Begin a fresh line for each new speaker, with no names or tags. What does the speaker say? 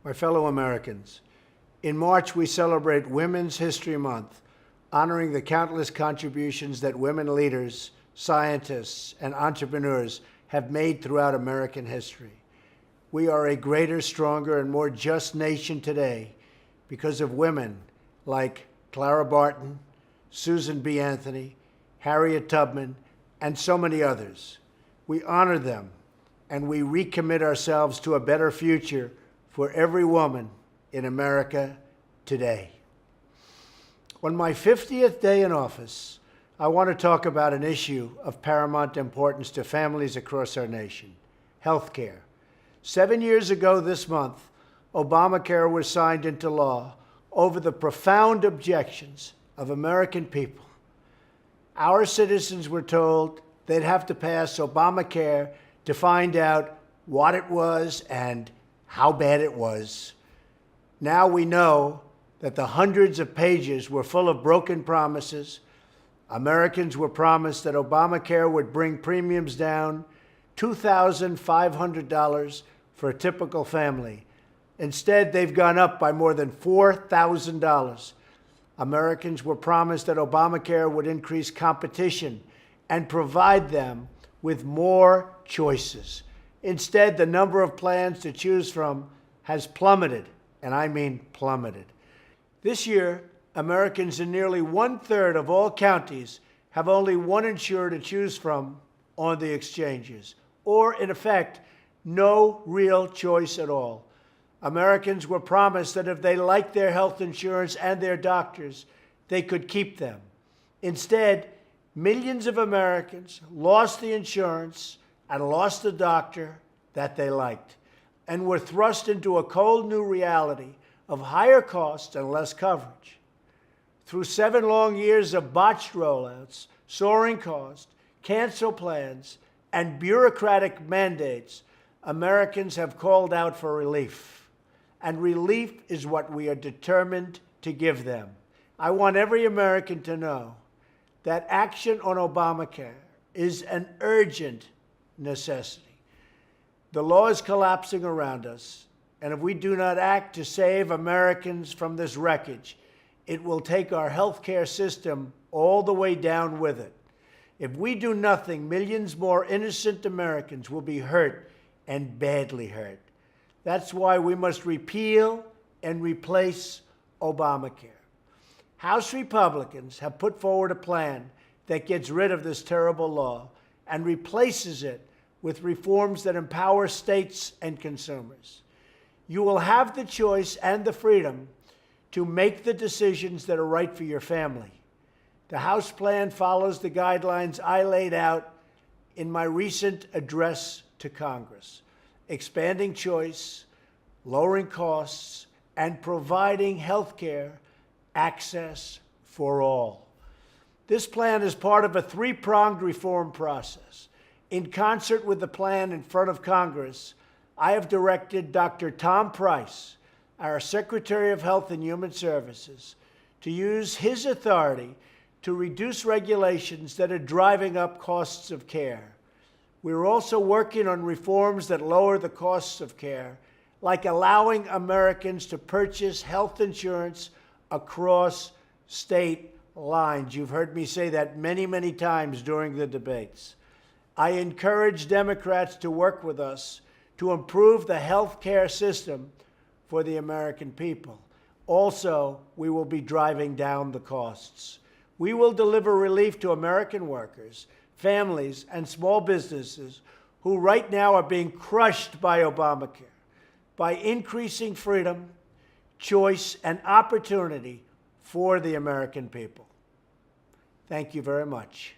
My fellow Americans, in March we celebrate Women's History Month, honoring the countless contributions that women leaders, scientists, and entrepreneurs have made throughout American history. We are a greater, stronger, and more just nation today because of women like Clara Barton, Susan B. Anthony, Harriet Tubman, and so many others. We honor them, and we recommit ourselves to a better future for every woman in America today. On my 50th day in office, I want to talk about an issue of paramount importance to families across our nation: health care. 7 years ago this month, Obamacare was signed into law over the profound objections of American people. Our citizens were told they'd have to pass Obamacare to find out what it was and how bad it was. Now we know that the hundreds of pages were full of broken promises. Americans were promised that Obamacare would bring premiums down $2,500 for a typical family. Instead, they've gone up by more than $4,000. Americans were promised that Obamacare would increase competition and provide them with more choices. Instead, the number of plans to choose from has plummeted, and I mean plummeted. This year, Americans in nearly 1/3 of all counties have only one insurer to choose from on the exchanges, or in effect, no real choice at all. Americans were promised that if they liked their health insurance and their doctors, they could keep them. Instead, millions of Americans lost the insurance and lost the doctor that they liked, and were thrust into a cold new reality of higher costs and less coverage. Through 7 long years of botched rollouts, soaring costs, cancel plans, and bureaucratic mandates, Americans have called out for relief. And relief is what we are determined to give them. I want every American to know that action on Obamacare is an urgent necessity. The law is collapsing around us, and if we do not act to save Americans from this wreckage, it will take our health care system all the way down with it. If we do nothing, millions more innocent Americans will be hurt and badly hurt. That's why we must repeal and replace Obamacare. House Republicans have put forward a plan that gets rid of this terrible law and replaces it with reforms that empower states and consumers. You will have the choice and the freedom to make the decisions that are right for your family. The House plan follows the guidelines I laid out in my recent address to Congress: expanding choice, lowering costs, and providing health care access for all. This plan is part of a 3-pronged reform process. In concert with the plan in front of Congress, I have directed Dr. Tom Price, our Secretary of Health and Human Services, to use his authority to reduce regulations that are driving up costs of care. We're also working on reforms that lower the costs of care, like allowing Americans to purchase health insurance across state lines. You've heard me say that many, many times during the debates. I encourage Democrats to work with us to improve the health care system for the American people. Also, we will be driving down the costs. We will deliver relief to American workers, families, and small businesses who right now are being crushed by Obamacare by increasing freedom, choice, and opportunity for the American people. Thank you very much.